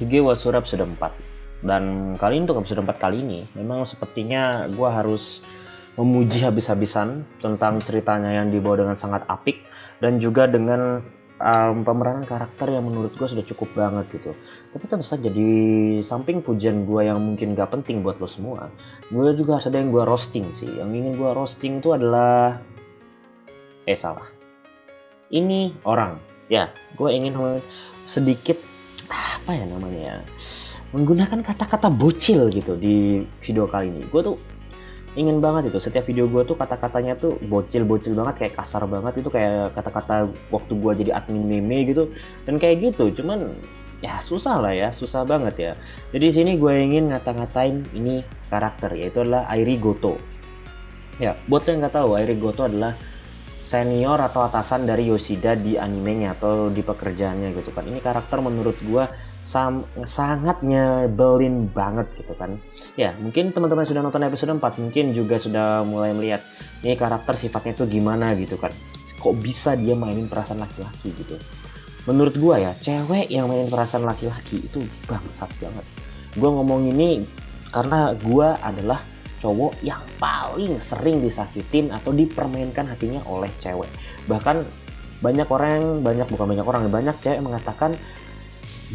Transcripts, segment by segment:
Oke, what's up episode 4. Dan kali ini untuk episode 4 kali ini memang sepertinya gue harus memuji habis-habisan tentang ceritanya yang dibawa dengan sangat apik dan juga dengan pemeranan karakter yang menurut gue sudah cukup banget gitu. Tapi tentu saja di samping pujian gue yang mungkin gak penting buat lo semua, gue juga harus ada yang gue roasting sih. Yang ingin gue roasting itu adalah salah. Ini orang. Ya, gue ingin sedikit apa ya namanya ya, menggunakan kata-kata bocil gitu di video kali ini. Gue tuh ingin banget itu setiap video gue tuh kata-katanya tuh bocil-bocil banget, kayak kasar banget, itu kayak kata-kata waktu gue jadi admin meme gitu dan kayak gitu. Cuman ya susah lah ya, susah banget ya. Jadi di sini gue ingin ngata-ngatain ini karakter, yaitu adalah Airi Goto. Ya, buat lo yang nggak tahu, Airi Goto adalah senior atau atasan dari Yoshida di animenya atau di pekerjaannya gitu kan. Ini karakter menurut gua sangat nyebelin banget gitu kan. Ya, mungkin teman-teman sudah nonton episode 4 mungkin juga sudah mulai melihat ini karakter sifatnya tuh gimana gitu kan. Kok bisa dia mainin perasaan laki-laki gitu. Menurut gua ya, cewek yang mainin perasaan laki-laki itu bangsat banget. Gua ngomong ini karena gua adalah cowok yang paling sering disakitin atau dipermainkan hatinya oleh cewek. Bahkan banyak cewek mengatakan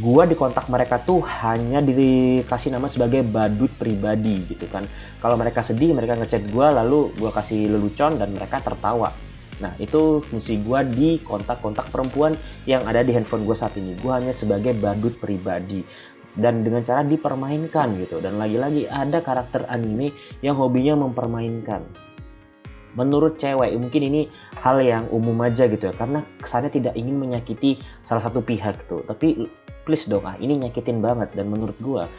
gua di kontak mereka tuh hanya dikasih nama sebagai badut pribadi gitu kan. Kalau mereka sedih, mereka ngechat gua, lalu gua kasih lelucon dan mereka tertawa. Nah, itu fungsi gua di kontak-kontak perempuan yang ada di handphone gua saat ini. Gua hanya sebagai badut pribadi dan dengan cara dipermainkan gitu. Dan lagi-lagi ada karakter anime yang hobinya mempermainkan. Menurut cewek mungkin ini hal yang umum aja gitu ya, karena kesannya tidak ingin menyakiti salah satu pihak tuh. Tapi please dong, ini nyakitin banget. Dan menurut gua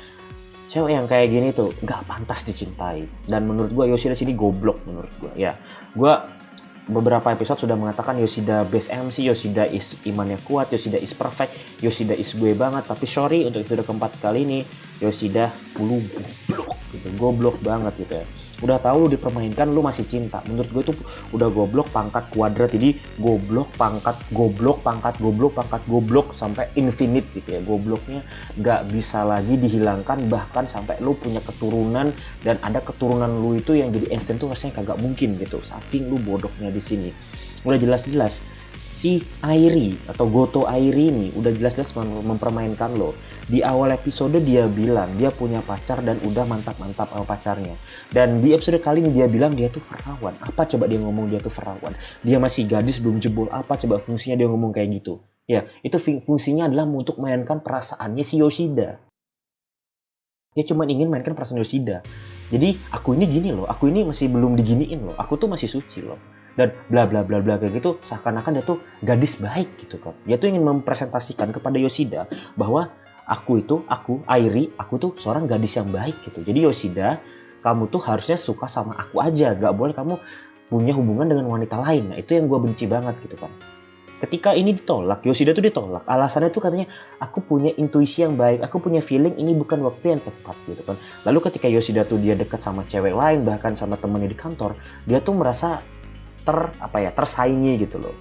cewek yang kayak gini tuh nggak pantas dicintai. Dan menurut gua Yoshida sini goblok menurut gua. Ya, gua beberapa episode sudah mengatakan Yoshida best MC, Yoshida is imannya kuat, Yoshida is perfect, Yoshida is gue banget. Tapi sorry, untuk episode keempat kali ini Yoshida goblok banget gitu ya. Udah tahu lu dipermainkan, lu masih cinta. Menurut gue tuh udah goblok pangkat kuadrat, jadi goblok pangkat goblok sampai infinite gitu ya. Gobloknya nggak bisa lagi dihilangkan, bahkan sampai lu punya keturunan dan ada keturunan lu itu yang jadi Einstein tuh rasanya kagak mungkin gitu. Saking lu bodohnya di sini. Udah jelas-jelas si Airi atau Goto Airi ini udah jelas-jelas mempermainkan lo. Di awal episode dia bilang dia punya pacar dan udah mantap-mantap sama pacarnya. Dan di episode kali ini dia bilang dia tuh perawan. Apa coba dia ngomong dia tuh perawan? Dia masih gadis belum jebol. Apa coba fungsinya dia ngomong kayak gitu? Ya, itu fungsinya adalah untuk mainkan perasaannya si Yoshida. Dia cuma ingin mainkan perasaan Yoshida. Jadi aku ini gini loh, aku ini masih belum diginiin loh, aku tuh masih suci loh. Dan bla bla bla bla kayak gitu, seakan-akan dia tuh gadis baik gitu kan. Dia tuh ingin mempresentasikan kepada Yoshida bahwa aku Airi, aku tuh seorang gadis yang baik gitu. Jadi Yoshida, kamu tuh harusnya suka sama aku aja, gak boleh kamu punya hubungan dengan wanita lain. Nah, itu yang gue benci banget gitu kan. Ketika ini ditolak, Yoshida tuh ditolak. Alasannya tuh katanya, aku punya intuisi yang baik, aku punya feeling ini bukan waktu yang tepat gitu kan. Lalu ketika Yoshida tuh dia dekat sama cewek lain, bahkan sama temennya di kantor, dia tuh merasa tersaingi gitu loh.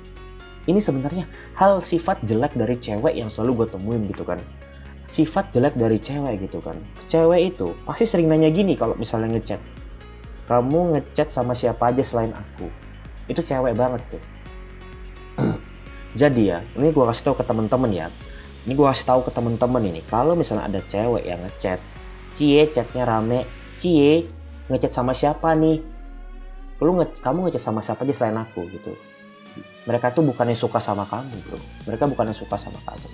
Ini sebenarnya hal sifat jelek dari cewek yang selalu gue temuin gitu kan. Sifat jelek dari cewek gitu kan. Cewek itu pasti sering nanya gini kalau misalnya ngechat. Kamu ngechat sama siapa aja selain aku? Itu cewek banget tuh. Jadi ya, ini gue kasih tahu ke temen-temen ya. Ini gue kasih tahu ke temen-temen ini. Kalau misalnya ada cewek yang ngechat, chatnya rame, ngechat sama siapa nih? Kamu ngechat sama siapa aja selain aku gitu. Mereka tuh bukannya suka sama kamu bro. Mereka bukannya suka sama kamu.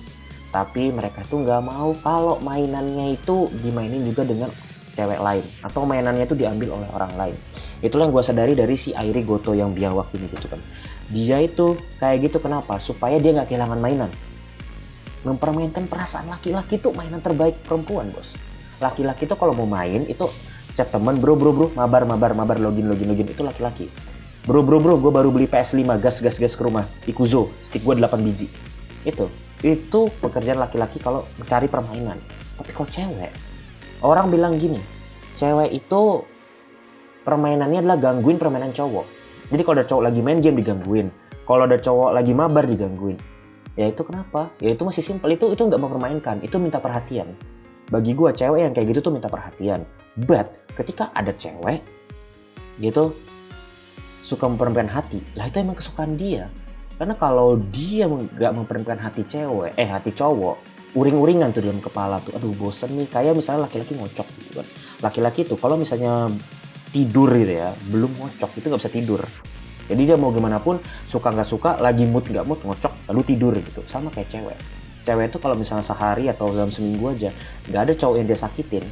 Tapi mereka tuh nggak mau kalau mainannya itu dimainin juga dengan cewek lain. Atau mainannya itu diambil oleh orang lain. Itulah yang gue sadari dari si Airi Goto yang biawak ini gitu kan. Dia itu kayak gitu kenapa? Supaya dia nggak kehilangan mainan. Mempermainkan perasaan laki-laki itu mainan terbaik perempuan bos. Laki-laki tuh kalau mau main itu chat temen, bro, mabar, login, itu laki-laki. Bro, gue baru beli PS5, gas ke rumah, Ikuzo, stick gue 8 biji. Itu pekerjaan laki-laki kalau mencari permainan. Tapi kalau cewek, orang bilang gini, cewek itu permainannya adalah gangguin permainan cowok. Jadi kalau ada cowok lagi main game digangguin, kalau ada cowok lagi mabar digangguin. Ya itu kenapa? Ya itu masih simpel, itu nggak mempermainkan, itu minta perhatian. Bagi gue cewek yang kayak gitu tuh minta perhatian. But ketika ada cewek gitu suka mempermainkan hati, lah itu emang kesukaan dia. Karena kalau dia nggak mempermainkan hati hati cowok, uring-uringan tuh dalam kepala tuh, aduh bosen nih. Kayak misalnya laki-laki ngocok gitu kan. Laki-laki tuh kalau misalnya tidur gitu ya, belum ngocok itu nggak bisa tidur. Jadi dia mau gimana pun, suka nggak suka, lagi mood nggak mood, ngocok, lalu tidur gitu. Sama kayak cewek. Cewek itu kalau misalnya sehari atau dalam seminggu aja, nggak ada cowok yang dia sakitin,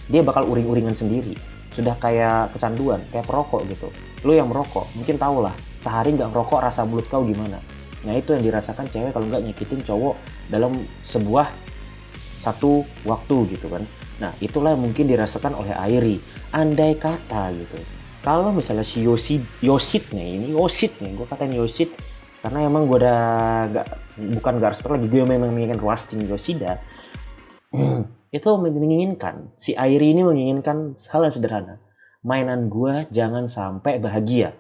dia bakal uring-uringan sendiri. Sudah kayak kecanduan, kayak perokok gitu. Lu yang merokok, mungkin tau lah, sehari nggak ngerokok rasa mulut kau gimana. Nah itu yang dirasakan cewek kalau nggak nyakitin cowok dalam sebuah satu waktu gitu kan. Nah itulah yang mungkin dirasakan oleh Airi. Andai kata gitu, kalau misalnya si Yoshid nih, gue katain Yoshid karena emang gue udah bukan Garster lagi, gue memang menginginkan roasting Yoshida. Itu menginginkan, si Airi ini menginginkan hal yang sederhana. Mainan gue jangan sampai bahagia.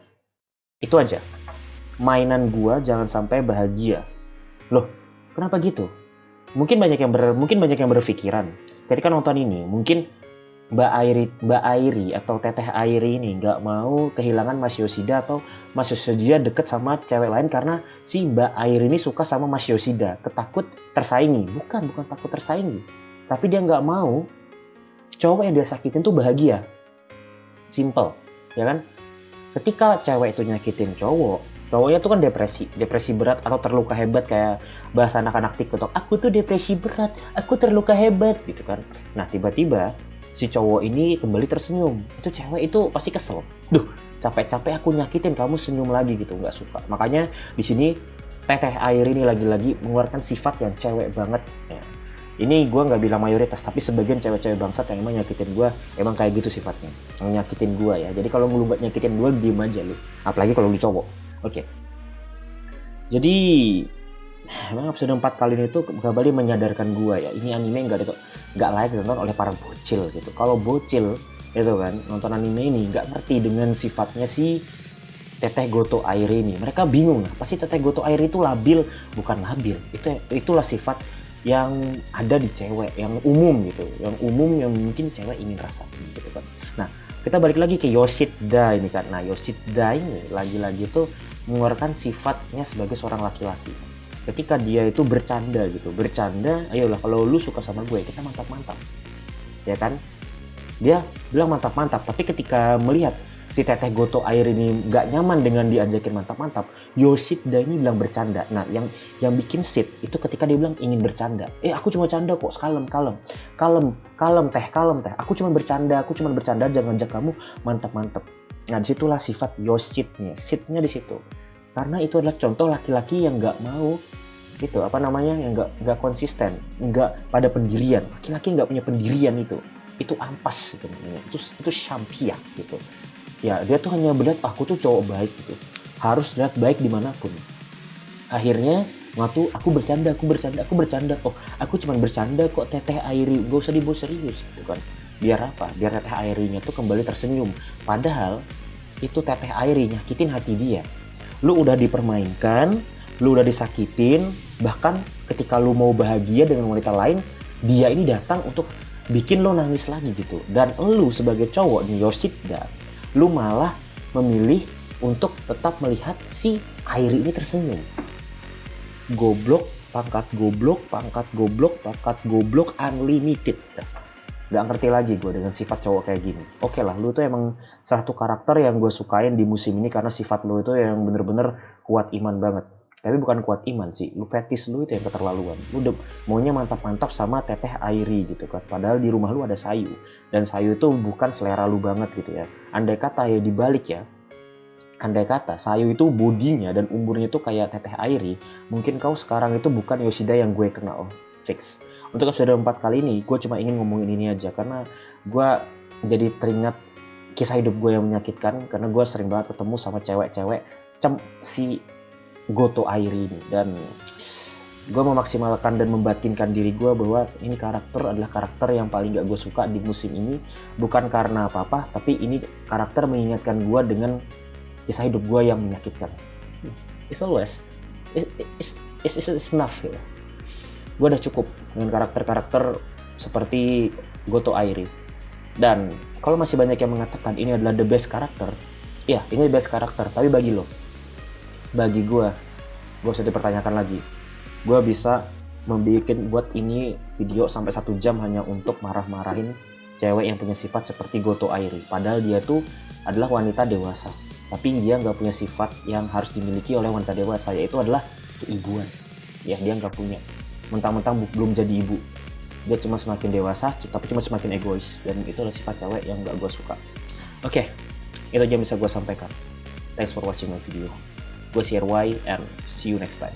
Itu aja. Mainan gue jangan sampai bahagia. Loh, kenapa gitu? Mungkin banyak yang berpikiran ketika nonton ini, mungkin Mbak Airi atau Teteh Airi ini nggak mau kehilangan Mas Yoshida atau Mas Yoshida deket sama cewek lain karena si Mbak Airi ini suka sama Mas Yoshida, ketakut tersaingi. Bukan takut tersaingi, tapi dia nggak mau cowok yang dia sakitin tuh bahagia. Simple, ya kan? Ketika cewek itu nyakitin cowoknya tuh kan depresi berat atau terluka hebat, kayak bahasa anak-anak TikTok, aku tuh depresi berat, aku terluka hebat gitu kan. Nah tiba-tiba si cowok ini kembali tersenyum, itu cewek itu pasti kesel. Duh, capek-capek aku nyakitin kamu senyum lagi gitu, nggak suka. Makanya di sini Teteh Airi ini lagi-lagi mengeluarkan sifat yang cewek banget. Ya. Ini gue nggak bilang mayoritas, tapi sebagian cewek-cewek bangsat yang emang nyakitin gue, emang kayak gitu sifatnya, yang nyakitin gue ya. Jadi kalau lu nggak nyakitin gue, diem aja lu. Apalagi kalau lu cowok. Oke. Jadi emang episode 4 kali ini tuh kembali menyadarkan gue ya, ini anime nggak layak ditonton oleh para bocil gitu. Kalau bocil itu kan nonton anime ini nggak ngerti dengan sifatnya si Teteh Goto Airi ini. Mereka bingung, pasti Teteh Goto Airi itu labil, bukan labil. Itulah sifat yang ada di cewek, yang umum gitu, yang mungkin cewek ingin rasain gitu kan. Nah, kita balik lagi ke Yoshida ini kan. Nah, Yoshida ini lagi-lagi tuh mengeluarkan sifatnya sebagai seorang laki-laki. Ketika dia itu bercanda, ayolah kalau lu suka sama gue, kita mantap-mantap. Ya kan? Dia bilang mantap-mantap, tapi ketika melihat si Teteh Goto Airi ini nggak nyaman dengan diajakin mantap-mantap, Yoshida ini bilang bercanda. Nah, yang bikin sit itu ketika dia bilang ingin bercanda. Aku cuma bercanda kok, kalem teh. Aku cuma bercanda, jangan ngajak kamu mantap-mantap. Nah, disitulah sifat Yoshidnya, sitnya di situ. Karena itu adalah contoh laki-laki yang nggak mau itu yang nggak konsisten, nggak pada pendirian. Laki-laki nggak punya pendirian itu ampas gitu namanya. Itu syampiak gitu. Ya dia tuh hanya melihat aku tuh cowok baik gitu, harus lihat baik dimanapun. Akhirnya aku bercanda, oh aku cuma bercanda kok Teteh Airi, gak usah dibawa serius gitu kan. Biar apa? Biar Teteh Airinya tuh kembali tersenyum, padahal itu Teteh Airi nyakitin hati dia. Lu udah dipermainkan, lu udah disakitin, bahkan ketika lu mau bahagia dengan wanita lain, dia ini datang untuk bikin lu nangis lagi gitu. Dan lu sebagai cowok nih Yoshida, lu malah memilih untuk tetap melihat si Airi ini tersenyum. Goblok, pangkat goblok, unlimited. Gak ngerti lagi gue dengan sifat cowok kayak gini. Oke lah, lu tuh emang salah satu karakter yang gue sukain di musim ini karena sifat lu itu yang bener-bener kuat iman banget. Tapi bukan kuat iman sih, lu fetis lu itu yang keterlaluan. Lu udah maunya mantap-mantap sama Teteh Airi gitu kan. Padahal di rumah lu ada Sayu. Dan Sayu itu bukan selera lu banget gitu ya. Andai kata ya dibalik ya, andai kata Sayu itu bodinya dan umurnya itu kayak Teteh Airi, mungkin kau sekarang itu bukan Yoshida yang gue kenal. Fix. Untuk episode 4 kali ini, gue cuma ingin ngomongin ini aja karena gue jadi teringat kisah hidup gue yang menyakitkan karena gue sering banget ketemu sama cewek-cewek si Goto Airi ini, dan gue memaksimalkan dan membatinkan diri gue bahwa ini karakter adalah karakter yang paling gak gue suka di musim ini, bukan karena apa-apa, tapi ini karakter mengingatkan gue dengan kisah hidup gue yang menyakitkan. It's it's enough gitu. Gue udah cukup dengan karakter-karakter seperti Goto Airi. Dan kalau masih banyak yang mengatakan ini adalah the best karakter, ya ini the best karakter. Tapi bagi lo, bagi gue usah dipertanyakan lagi. Gue bisa buat ini video sampai 1 jam hanya untuk marah-marahin cewek yang punya sifat seperti Goto Airi. Padahal dia tuh adalah wanita dewasa, tapi dia nggak punya sifat yang harus dimiliki oleh wanita dewasa, yaitu adalah keibuan. Ya dia nggak punya. Mentang-mentang belum jadi ibu, dia cuma semakin dewasa, tapi cuma semakin egois. Dan itu adalah sifat cewek yang nggak gue suka. Oke, itu aja yang bisa gue sampaikan. Thanks for watching my video. Gue CRY and see you next time.